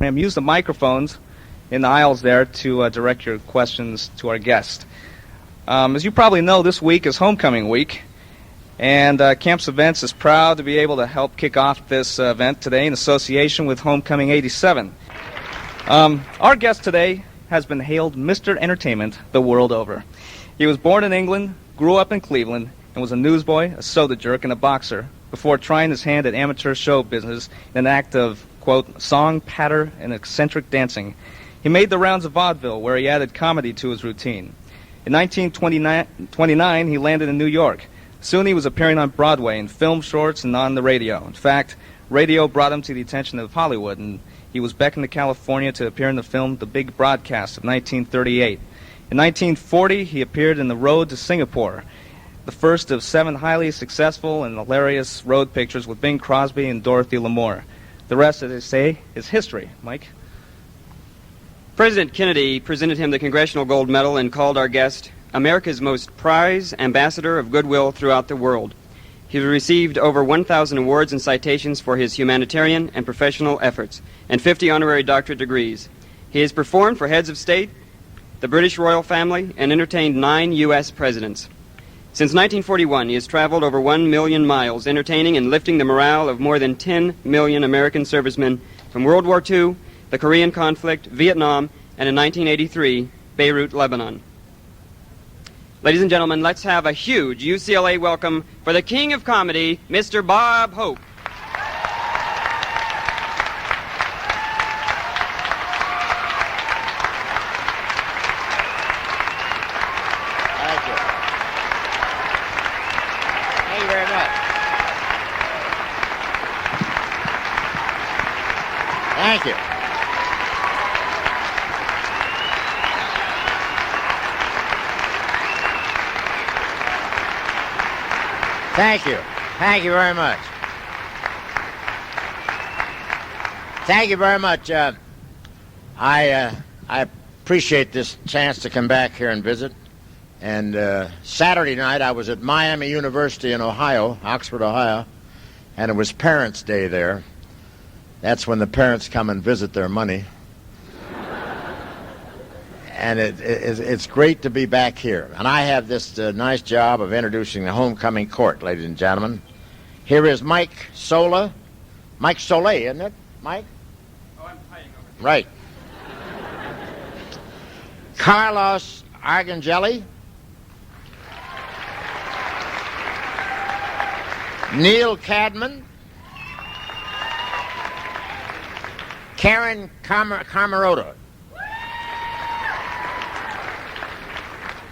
Ma'am, use the microphones in the aisles there to direct your questions to our guest. As you probably know, this week is homecoming week, and Camps Events is proud to be able to help kick off this event today in association with Homecoming 87. Our guest today has been hailed Mr. Entertainment the world over. He was born in England, grew up in Cleveland, and was a newsboy, a soda jerk, and a boxer before trying his hand at amateur show business in an act of, quote, song, patter, and eccentric dancing. He made the rounds of vaudeville, where he added comedy to his routine. In 1929, he landed in New York. Soon he was appearing on Broadway in film shorts and on the radio. In fact, radio brought him to the attention of Hollywood, and he was beckoned to California to appear in the film The Big Broadcast of 1938. In 1940, he appeared in The Road to Singapore, the first of 7 highly successful and hilarious road pictures with Bing Crosby and Dorothy Lamour. The rest, as they say, is history. Mike? President Kennedy presented him the Congressional Gold Medal and called our guest America's most prized ambassador of goodwill throughout the world. He received over 1,000 awards and citations for his humanitarian and professional efforts, and 50 honorary doctorate degrees. He has performed for heads of state, the British royal family, and entertained 9 U.S. presidents. Since 1941, he has traveled over 1 million miles, entertaining and lifting the morale of more than 10 million American servicemen from World War II, the Korean conflict, Vietnam, and in 1983, Beirut, Lebanon. Ladies and gentlemen, let's have a huge UCLA welcome for the king of comedy, Mr. Bob Hope. Thank you. Thank you. Thank you very much. Thank you very much. I appreciate this chance to come back here and visit. And Saturday night I was at Miami University in Ohio, Oxford, Ohio, and it was Parents' Day there. That's when the parents come and visit their money. And it's great to be back here. And I have this nice job of introducing the homecoming court, ladies and gentlemen. Here is Mike Sola. Mike Soleil, isn't it, Mike? Oh, I'm hiding over here. Right. Carlos Argangelli. Neil Cadman. Karen Camarota.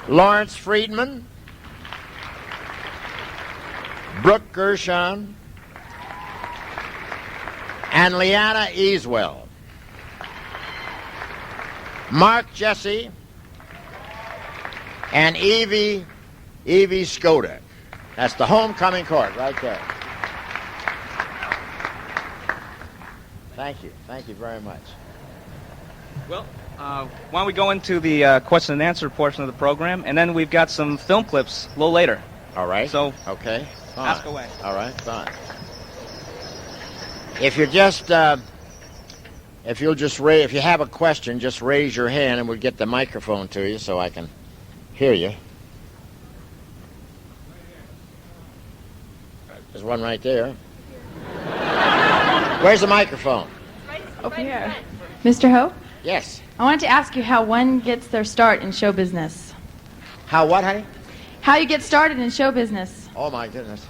Lawrence Friedman. Brooke Gershon. And Liana Easwell. Mark Jesse. And Evie Skoda. That's the homecoming court right there. Thank you. Thank you very much. Well, why don't we go into the question and answer portion of the program, and then we've got some film clips a little later. All right. So, okay. Fine. Ask away. All right. Fine. If you're just, if you have a question, just raise your hand, and we'll get the microphone to you so I can hear you. There's one right there. Where's the microphone? Over here. Mr. Hope? Yes. I wanted to ask you how one gets their start in show business. How what, honey? How you get started in show business. Oh, my goodness.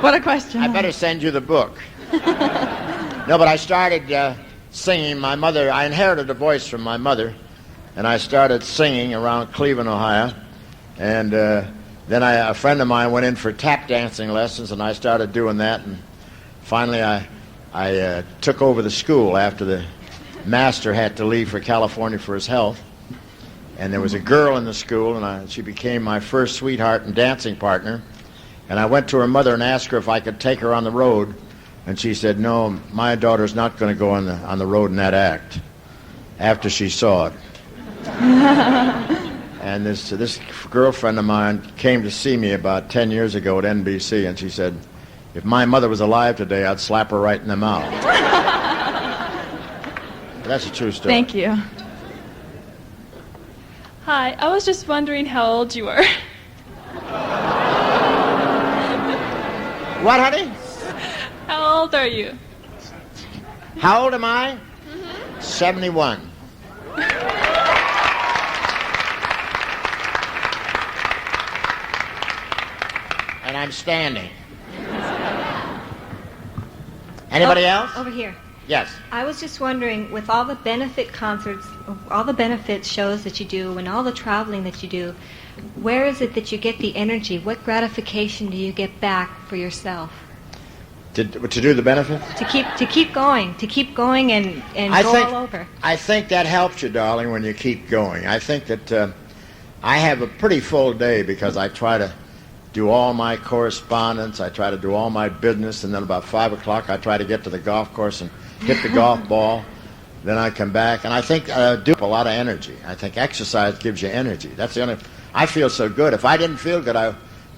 What a question. I better send you the book. No, but I started singing. My mother, I inherited a voice from my mother, and I started singing around Cleveland, Ohio. And then a friend of mine went in for tap dancing lessons, and I started doing that. And finally, I took over the school after the master had to leave for California for his health. And there was a girl in the school, and she became my first sweetheart and dancing partner. And I went to her mother and asked her if I could take her on the road. And she said, no, my daughter's not going to go on the road in that act, after she saw it. And this girlfriend of mine came to see me about 10 years ago at NBC, and she said, if my mother was alive today, I'd slap her right in the mouth. That's a true story. Thank you. Hi, I was just wondering how old you were. What, honey? How old are you? How old am I? 71. And I'm standing. Anybody else? Over here. Yes. I was just wondering, with all the benefit concerts, all the benefit shows that you do, and all the traveling that you do, where is it that you get the energy? What gratification do you get back for yourself? To do the benefit? To keep going and go all over. I think that helps you, darling, when you keep going. I think that I have a pretty full day because I try to do all my correspondence, I try to do all my business, and then about 5 o'clock I try to get to the golf course and hit the golf ball. Then I come back, and I think do a lot of energy. I think exercise gives you energy. That's the only. I feel so good. If I didn't feel good, I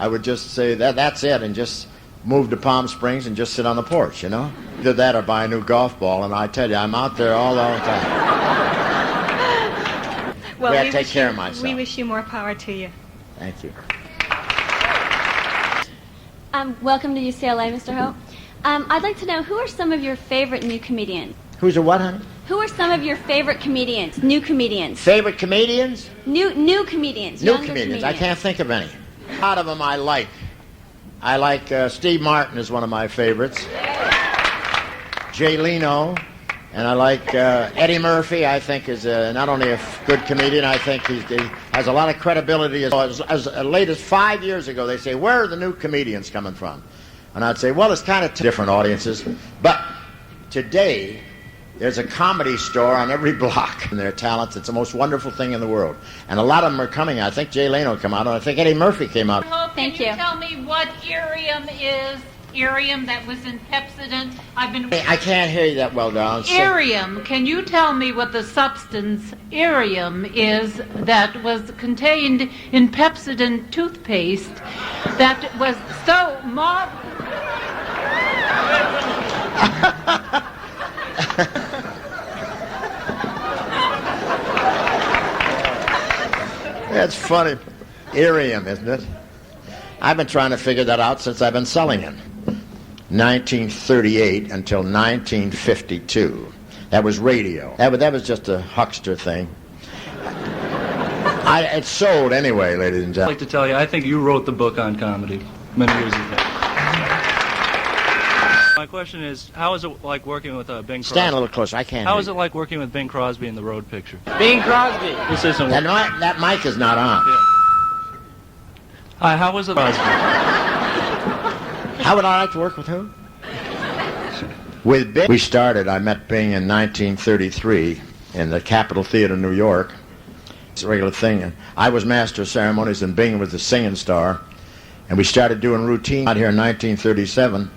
would just say that's it, and just move to Palm Springs and just sit on the porch. Either that or buy a new golf ball, and I tell you, I'm out there all the time. Well, I take care of myself. We wish you more power to you. Thank you. Welcome to UCLA, Mr. Hope. I'd like to know, who are some of your favorite new comedians? Who's a what, honey? Who are some of your favorite comedians, new comedians? Favorite comedians? New comedians, New younger comedians. I can't think of any. A lot of them I like. I like Steve Martin is one of my favorites. Jay Leno. And I like Eddie Murphy, I think, is not only a good comedian, I think he has a lot of credibility. As late as 5 years ago, they say, where are the new comedians coming from? And I'd say, well, it's kind of different audiences. But today, there's a comedy store on every block. And their talents, it's the most wonderful thing in the world. And a lot of them are coming. I think Jay Leno came out, and I think Eddie Murphy came out. Hello, Thank can you. you tell me what irium is? Irium that was in Pepsodent. I can't hear you that well, darling. Irium. Can you tell me what the substance irium is that was contained in Pepsodent toothpaste that was so That's funny. Irium, isn't it? I've been trying to figure that out since I've been selling it. 1938 until 1952. That was radio. That was just a huckster thing. It sold anyway, ladies and I'd gentlemen. like to tell you, I think you wrote the book on comedy many years ago. My question is, how is it like working with Bing Crosby? Stand a little closer. I can't How hear is it like working with Bing Crosby in the Road Picture? Bing Crosby. This isn't you. working. That mic is not on. Yeah. Hi, how was it? How would I like to work with who? With Bing. I met Bing in 1933 in the Capitol Theater in New York. It's a regular thing. I was master of ceremonies and Bing was the singing star. And we started doing routine out here in 1937.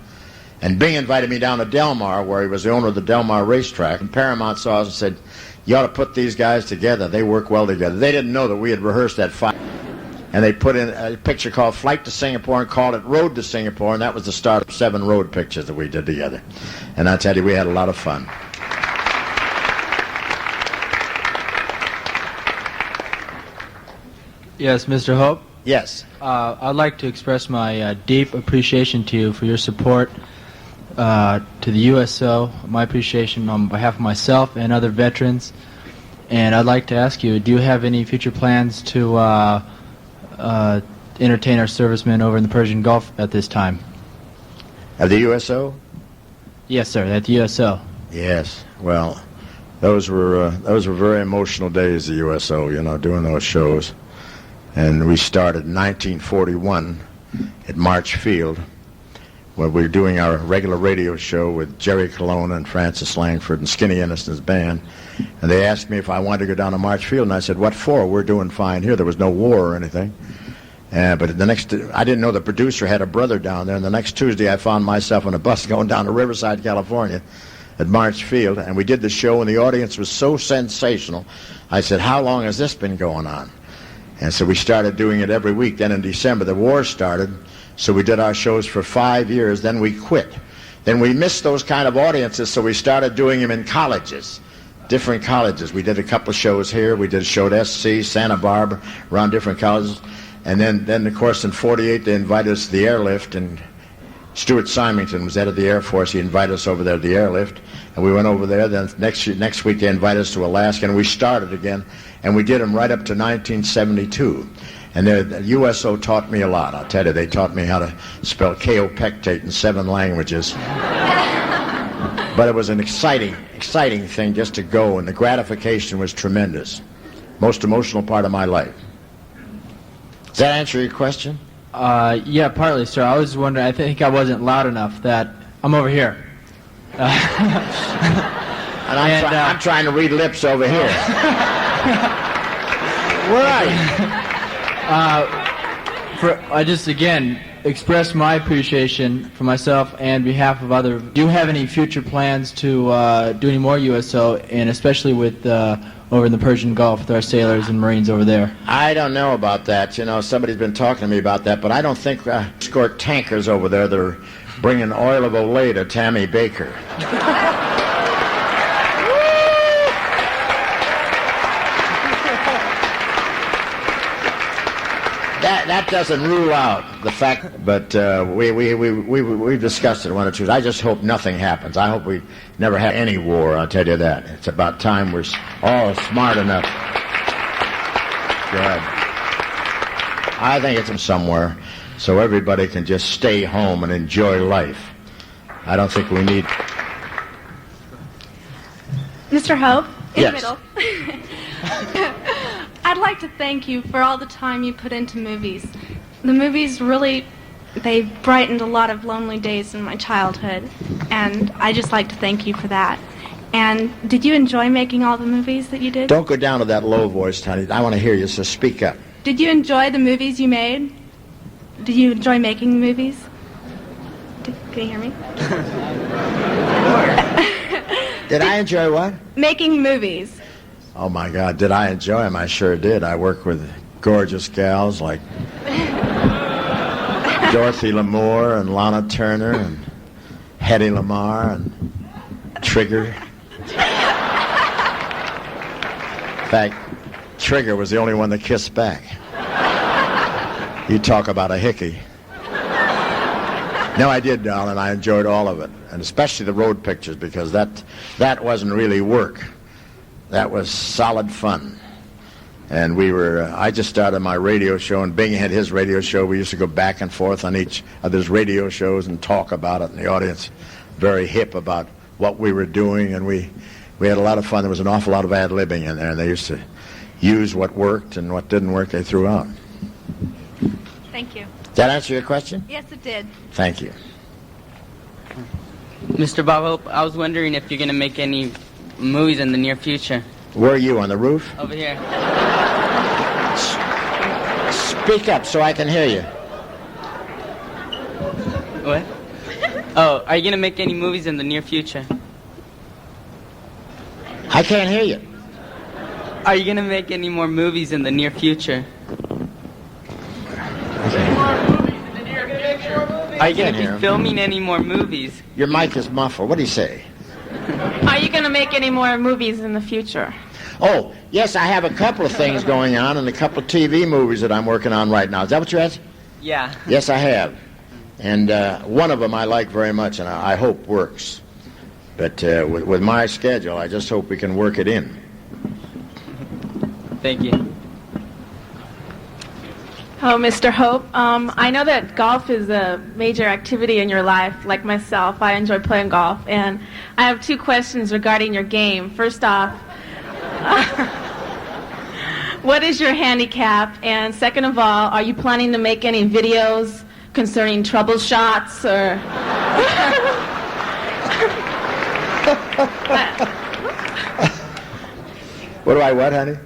And Bing invited me down to Del Mar, where he was the owner of the Del Mar racetrack. And Paramount saw us and said, you ought to put these guys together. They work well together. They didn't know that we had rehearsed that fight. And they put in a picture called Flight to Singapore and called it Road to Singapore, and that was the start of 7 road pictures that we did together. And I tell you, we had a lot of fun. Yes, Mr. Hope. Yes. I'd like to express my deep appreciation to you for your support to the USO, my appreciation on behalf of myself and other veterans. And I'd like to ask you, do you have any future plans to entertain our servicemen over in the Persian Gulf at this time? At the USO? Yes, sir, at the USO. Yes. Well, those were very emotional days, the USO, doing those shows. And we started in 1941 at March Field, where we were doing our regular radio show with Jerry Colonna and Francis Langford and Skinny Ennis's band. And they asked me if I wanted to go down to March Field, and I said, what for? We're doing fine here. There was no war or anything. But I didn't know the producer had a brother down there, and the next Tuesday I found myself on a bus going down to Riverside, California at March Field, and we did the show, and the audience was so sensational. I said, how long has this been going on? And so we started doing it every week. Then in December, the war started, so we did our shows for 5 years. Then we quit. Then we missed those kind of audiences, so we started doing them in colleges. different colleges. We did a couple of shows here. We did a show at SC, Santa Barbara, around different colleges. And then of course, in 48, they invited us to the airlift, and Stuart Symington was head of the Air Force. He invited us over there to the airlift, and we went over there. Then next week, they invited us to Alaska, and we started again, and we did them right up to 1972. And the USO taught me a lot. I'll tell you, they taught me how to spell kaopectate in 7 languages. But it was an exciting thing just to go, and the gratification was tremendous. Most emotional part of my life. Does that answer your question? Yeah, partly, sir. I was wondering, I think I wasn't loud enough that... I'm over here. And I'm trying to read lips over here. Where are you? I just, again, express my appreciation for myself and behalf of other... Do you have any future plans to do any more USO, and especially with... over in the Persian Gulf with our sailors and Marines over there? I don't know about that. You know, somebody's been talking to me about that, but I don't think escort tankers over there that are bringing oil of Olay to Tammy Baker. That doesn't rule out the fact, but we've discussed it one or two. I just hope nothing happens. I hope we never have any war, I'll tell you that. It's about time we're all smart enough. Good. I think it's somewhere so everybody can just stay home and enjoy life. I don't think we need... Mr. Hope, in Yes. the middle. I'd like to thank you for all the time you put into movies. The movies really, they brightened a lot of lonely days in my childhood, and I just like to thank you for that. And did you enjoy making all the movies that you did? Don't go down to that low voice, honey. I want to hear you, so speak up. Did you enjoy the movies you made? Did you enjoy making the movies? Can you hear me? Did I enjoy what? Making movies. Oh, my God, did I enjoy them? I sure did. I worked with gorgeous gals like Dorothy Lamour and Lana Turner and Hedy Lamarr and Trigger. In fact, Trigger was the only one that kissed back. You talk about a hickey. No, I did, darling. I enjoyed all of it, and especially the road pictures, because that wasn't really work. That was solid fun. And I just started my radio show, and Bing had his radio show. We used to go back and forth on each other's radio shows and talk about it, and the audience very hip about what we were doing, and we had a lot of fun. There was an awful lot of ad-libbing in there, and they used to use what worked, and what didn't work they threw out. Thank you. Did that answer your question? Yes, it did. Thank you. Mr. Bob Hope, I was wondering if you're going to make any movies in the near future. Where are you, on the roof? Over here. Speak up so I can hear you. What? Oh, are you going to make any movies in the near future? I can't hear you. Are you going to make any more movies in the near future? Are you going to be filming any more movies? Your mic is muffled. What do you say? Are you going to make any more movies in the future? Oh, yes, I have a couple of things going on and a couple of TV movies that I'm working on right now. Is that what you're asking? Yeah. Yes, I have. And one of them I like very much, and I hope works. But with my schedule, I just hope we can work it in. Thank you. Oh, Mr. Hope, I know that golf is a major activity in your life. Like myself, I enjoy playing golf, and I have 2 questions regarding your game. First off, what is your handicap? And second of all, are you planning to make any videos concerning trouble shots or... What, honey?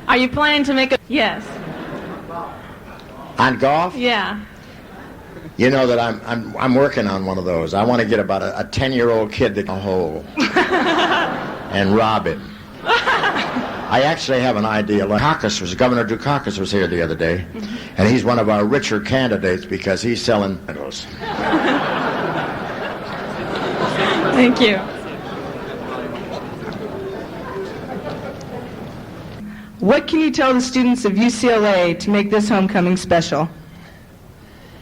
Are you planning to make a... Yes. On golf? Yeah. You know that I'm working on one of those. I want to get about a 10-year-old kid to a hole and rob him. I actually have an idea. Governor Dukakis was here the other day, and he's one of our richer candidates because he's selling medals. Thank you. What can you tell the students of UCLA to make this homecoming special?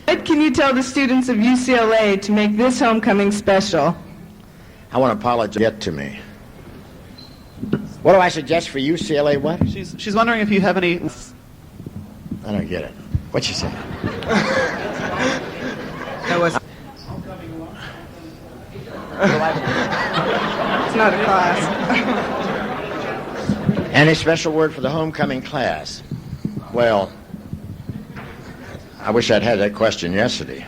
What can you tell the students of UCLA to make this homecoming special? I want to apologize. Get to me. What do I suggest for UCLA? What? She's wondering if you have any. I don't get it. What you say? That was. It's not a class. Any special word for the homecoming class? Well, I wish I'd had that question yesterday.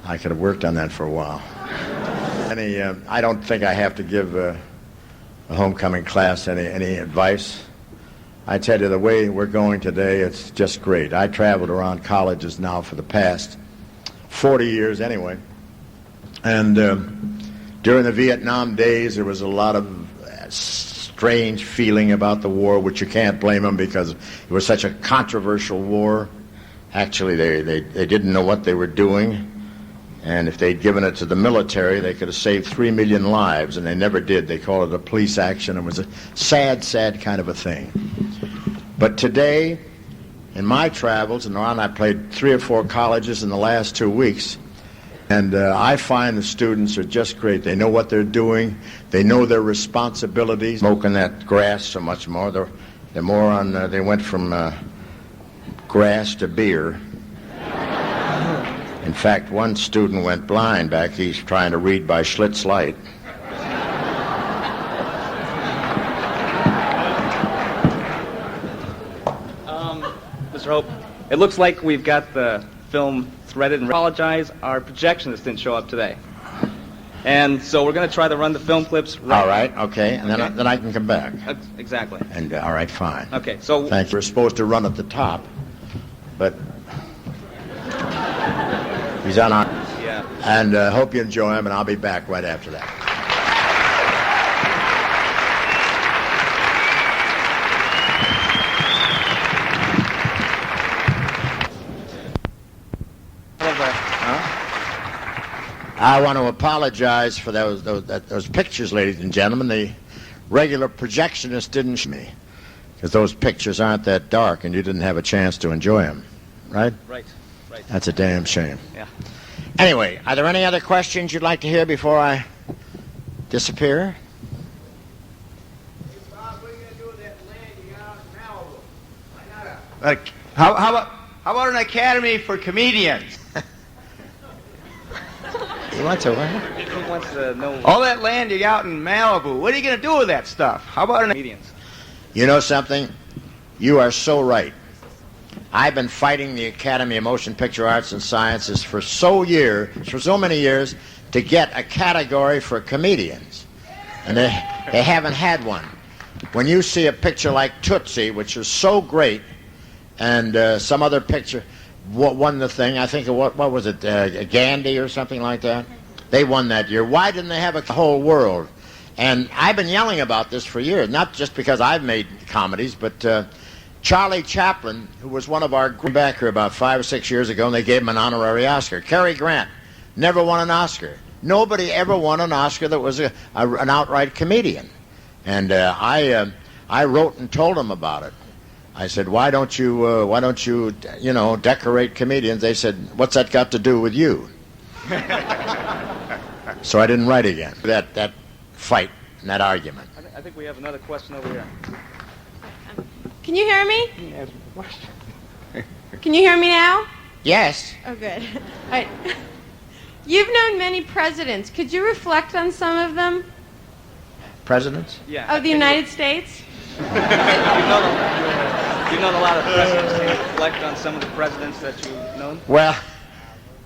I could have worked on that for a while. I don't think I have to give a homecoming class any advice. I tell you, the way we're going today, it's just great. I traveled around colleges now for the past 40 years anyway. And during the Vietnam days, there was a lot of strange feeling about the war, which you can't blame them because it was such a controversial war. Actually, they didn't know what they were doing. And if they'd given it to the military, they could have saved 3 million lives, and they never did. They called it a police action. It was a sad, sad kind of a thing. But today, in my travels, and I played 3 or 4 colleges in the last 2 weeks, and I find the students are just great. They know what they're doing. They know their responsibilities. Smoking that grass so much more. They're more on. They went from grass to beer. In fact, one student went blind back east trying to read by Schlitz light. Mr. Hope, it looks like we've got the film threaded, and apologize, our projectionist didn't show up today. And so we're going to try to run the film clips. All right, okay, and then I can come back. Exactly. And all right, fine. Okay, so thank you. We're supposed to run at the top, but he's on our. Yeah. And hope you enjoy him, and I'll be back right after that. I want to apologize for those pictures, ladies and gentlemen. The regular projectionist didn't show me because those pictures aren't that dark, and you didn't have a chance to enjoy them, right? Right. That's a damn shame. Yeah. Anyway, are there any other questions you'd like to hear before I disappear? How about an academy for comedians? He wants to what? He wants to know All that land you got in Malibu, what are you going to do with that stuff? How about an comedians? You know something? You are so right. I've been fighting the Academy of Motion Picture Arts and Sciences for so many years to get a category for comedians. And they haven't had one. When you see a picture like Tootsie, which is so great, and some other picture won the thing, I think, what was it, Gandhi or something like that? They won that year. Why didn't they have a whole world? And I've been yelling about this for years, not just because I've made comedies, but Charlie Chaplin, who was one of our back here about 5 or 6 years ago, and they gave him an honorary Oscar. Cary Grant never won an Oscar. Nobody ever won an Oscar that was an outright comedian. And I wrote and told them about it. I said, why don't you decorate comedians? They said, what's that got to do with you? So I didn't write again. That fight and that argument. I think we have another question over here. Can you hear me? Can you hear me now? Yes. Oh, good. All right. You've known many presidents. Could you reflect on some of them? Presidents? Yeah. Of the United States? You've known a lot of presidents. Can you reflect on some of the presidents that you've known? Well,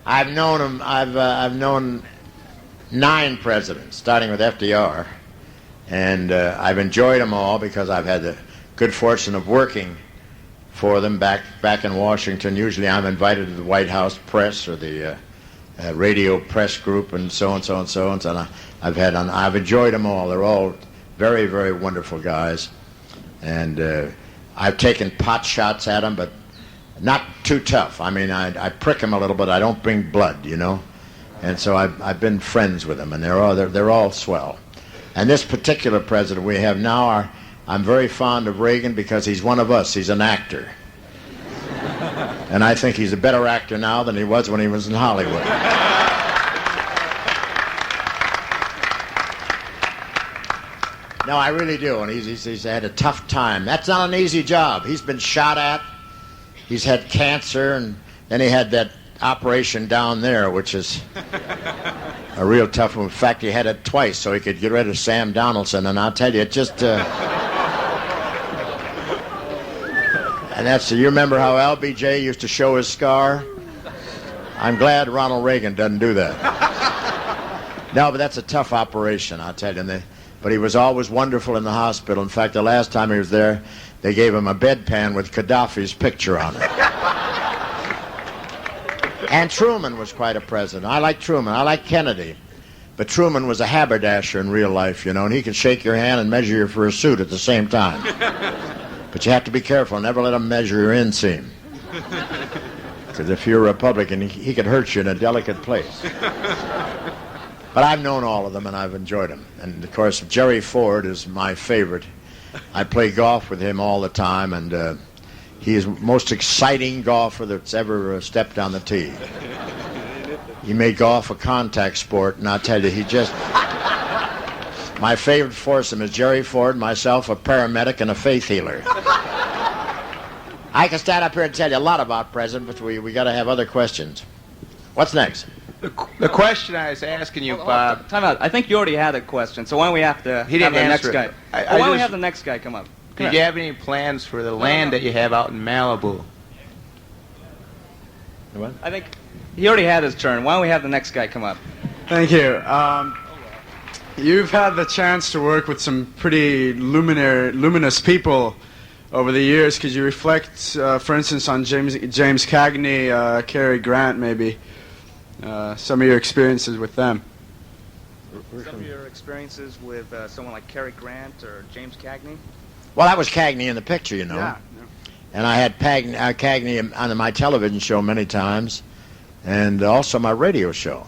I've known them. I've known 9 presidents, starting with FDR, and I've enjoyed them all because I've had the good fortune of working for them back in Washington. Usually, I'm invited to the White House press or the radio press group, and so on, so on, so on. And I've enjoyed them all. They're all very, very wonderful guys. And I've taken pot shots at them, but not too tough. I mean, I prick them a little, but I don't bring blood, you know. And so I've been friends with them, and they're all swell. And this particular president we have now, I'm very fond of Reagan because he's one of us. He's an actor. And I think he's a better actor now than he was when he was in Hollywood. No, I really do. And he's had a tough time. That's not an easy job. He's been shot at. He's had cancer. And then he had that operation down there, which is a real tough one. In fact, he had it twice so he could get rid of Sam Donaldson. And I'll tell you, it just... And you remember how LBJ used to show his scar? I'm glad Ronald Reagan doesn't do that. No, but that's a tough operation, I'll tell you. But he was always wonderful in the hospital. In fact, the last time he was there, they gave him a bedpan with Gaddafi's picture on it. And Truman was quite a president. I like Truman. I like Kennedy. But Truman was a haberdasher in real life, you know, and he could shake your hand and measure you for a suit at the same time. But you have to be careful. Never let him measure your inseam. Because if you're a Republican, he could hurt you in a delicate place. But I've known all of them, and I've enjoyed them. And, of course, Jerry Ford is my favorite. I play golf with him all the time, and he is the most exciting golfer that's ever stepped on the tee. He made golf a contact sport, and I'll tell you, he just... My favorite foursome is Jerry Ford, myself, a paramedic, and a faith healer. I can stand up here and tell you a lot about President, but we got to have other questions. What's next? The question I was asking you, Bob... Time out. I think you already had a question, so why don't we have to He didn't have the next answer guy? it. Why don't we have the next guy come up? Did you have any plans for the land that you have out in Malibu? What? I think he already had his turn. Why don't we have the next guy come up? Thank you. You've had the chance to work with some pretty luminous people over the years. Could you reflect, for instance, on James Cagney, Cary Grant, maybe? Some of your experiences with them. Some of your experiences with someone like Cary Grant or James Cagney? Well, that was Cagney in the picture, you know. Yeah. And I had Cagney on my television show many times, and also my radio show.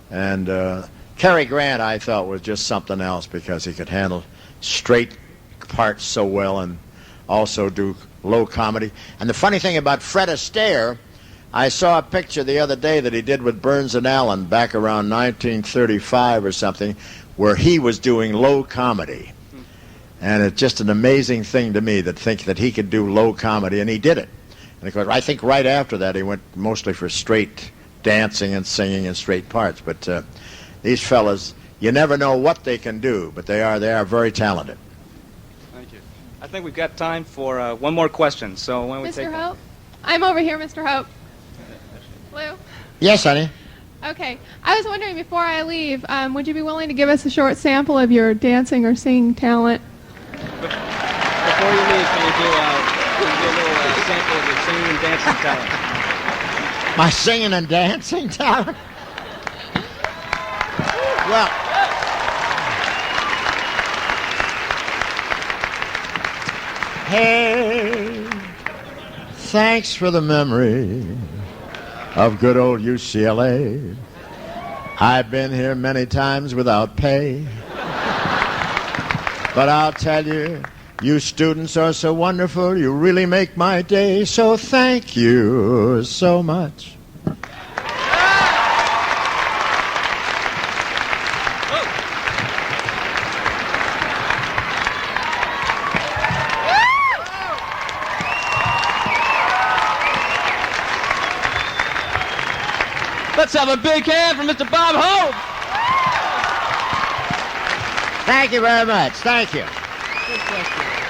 And Cary Grant, I thought, was just something else because he could handle straight parts so well and also do low comedy. And the funny thing about Fred Astaire, I saw a picture the other day that he did with Burns and Allen back around 1935 or something, where he was doing low comedy. And it's just an amazing thing to me to think that he could do low comedy, and he did it. And of course, I think right after that he went mostly for straight dancing and singing and straight parts. But these fellas, you never know what they can do, but they are very talented. Thank you. I think we've got time for one more question. So when we take Mr. Hope? I'm over here, Mr. Hope. Lou? Yes, honey. Okay. I was wondering, before I leave, would you be willing to give us a short sample of your dancing or singing talent? Before you leave, can you do a little sample of your singing and dancing talent? My singing and dancing talent? Well, hey, thanks for the memory of good old UCLA. I've been here many times without pay. But I'll tell you, you students are so wonderful. You really make my day. So thank you so much. Let's have a big hand for Mr. Bob Hope. Thank you very much. Thank you. Good question.